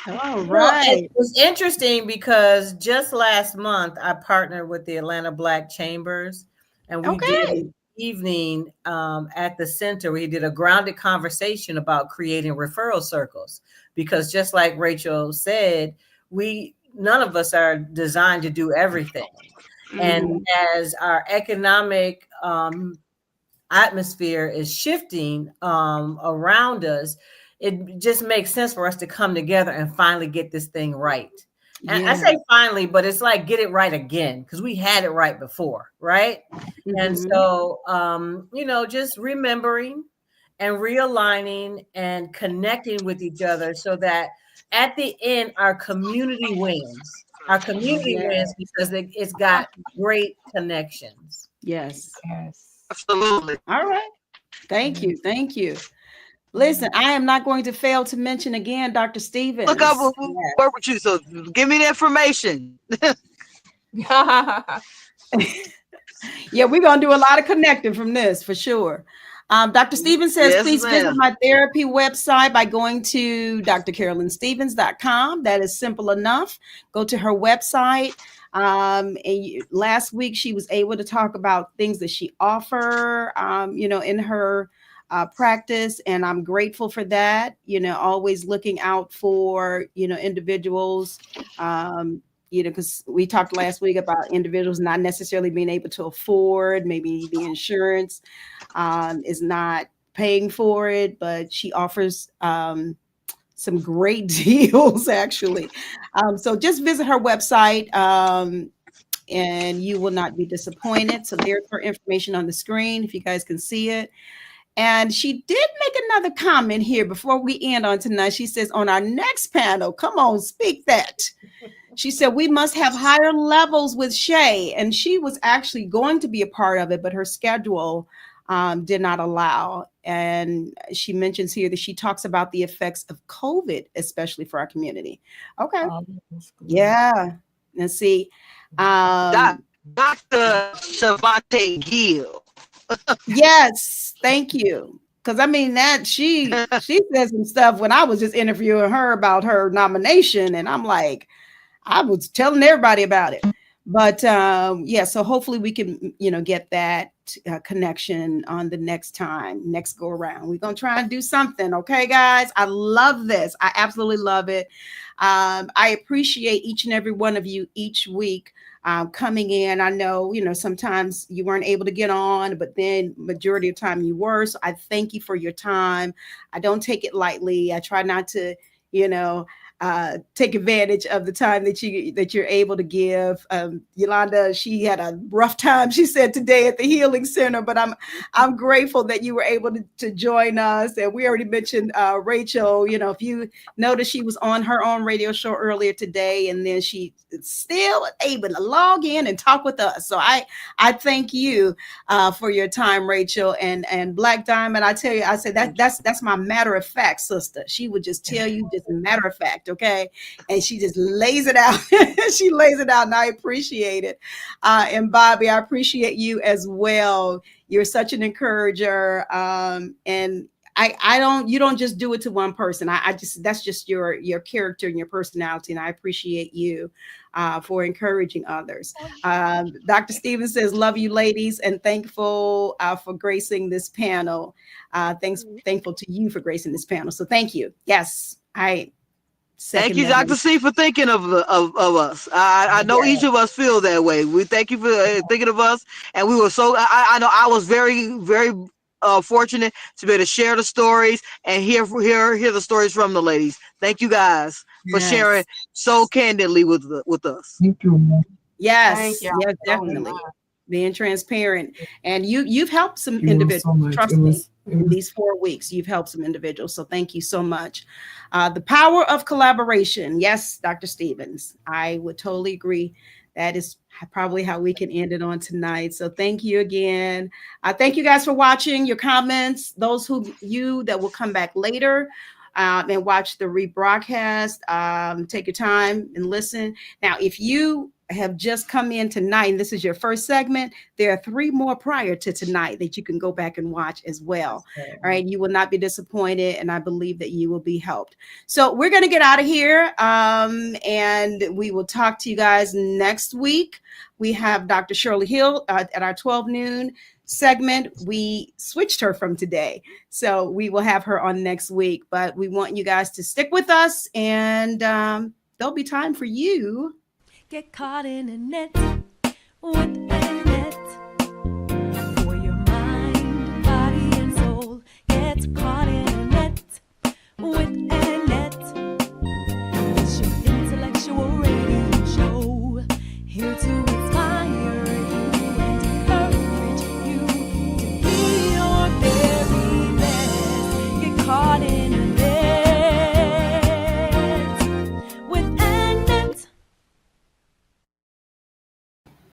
All Well, it right. was interesting because just last month I partnered with the Atlanta Black Chambers, and we did Okay. an evening at the center. We did a grounded conversation about creating referral circles because, just like Rachel said, we none of us are designed to do everything, and Mhm. as our economic atmosphere is shifting around us, it just makes sense for us to come together and finally get this thing right. And I Yeah. say finally, but it's like get it right again because we had it right before, right? And Mhm. so, just remembering and realigning and connecting with each other so that at the end, our community wins. Our community Yeah. wins because it's got great connections. Yes. Yes. Absolutely. All right. Thank Yes. you. Thank you. Listen, I am not going to fail to mention again Dr. Look, I Stevens. will work with you. So give me the information. Yeah, we're going to do a lot of connecting from this for sure. Dr. Stevens says, Yes, please visit ma'am. my therapy website by going to drcarolynstevens.com. That is simple enough. Go to her website. Last week, she was able to talk about things that she offer, in her practice. And I'm grateful for that, always looking out for, individuals, because we talked last week about individuals not necessarily being able to afford, maybe the insurance is not paying for it, but she offers some great deals actually. So just visit her website and you will not be disappointed. So there's her information on the screen if you guys can see it. And she did make another comment here before we end on tonight. She says, on our next panel, come on, speak that. She said, we must have higher levels with Shay. And she was actually going to be a part of it, but her schedule did not allow. And she mentions here that she talks about the effects of COVID, especially for our community. Okay. Oh, that's good. Yeah. And see, Doc, Dr. Shavante Gill. yes, thank you. Because I mean that she said some stuff when I was just interviewing her about her nomination, and I'm like, I was telling everybody about it. But yeah, so hopefully we can, get that connection on the next go around. We're gonna try and do something, okay, guys? I love this. I absolutely love it. I appreciate each and every one of you each week coming in. I know, sometimes you weren't able to get on, but then majority of the time you were. So I thank you for your time. I don't take it lightly. I try not to, take advantage of the time that you're able to give. Yolanda, she had a rough time, she said, today at the Healing Center, but I'm grateful that you were able to join us. And we already mentioned Rachel. If you notice, she was on her own radio show earlier today, and then she still able to log in and talk with us. So I thank you for your time, Rachel. And Black Diamond, I tell you, I say that's my matter of fact sister. She would just tell you just matter of fact, okay? And she just lays it out. She lays it out, and I appreciate it. And Bobby, I appreciate you as well. You're such an encourager. And you don't just do it to one person. That's just your character and your personality. And I appreciate you for encouraging others. Dr. Stevens says, love you ladies, and thankful for gracing this panel. Thankful to you for gracing this panel. So thank you. Yes, I Thank second you, that. Dr. C, for thinking of us. I know each of us feel that way. We thank you for thinking of us. And we were so, I know I was very, very fortunate to be able to share the stories and hear the stories from the ladies. Thank you guys for sharing Yes. so candidly with us. Thank you. Thank Yes. y'all Yes, so definitely. much. Being transparent. And you've helped some Thank you all so individuals. much. Trust me. It was These 4 weeks, you've helped some individuals. So thank you so much. The power of collaboration. Yes, Dr. Stevens. I would totally agree. That is probably how we can end it on tonight. So thank you again. Thank you guys for watching. Your comments. Those who you that will come back later and watch the rebroadcast. Take your time and listen. Now, if you have just come in tonight and this is your first segment, there are 3 more prior to tonight that you can go back and watch as well. All right. You will not be disappointed. And I believe that you will be helped. So we're going to get out of here. And we will talk to you guys next week. We have Dr. Shirley Hill at our 12 noon segment. We switched her from today. So we will have her on next week. But we want you guys to stick with us. And there'll be time for you. Get caught in a net with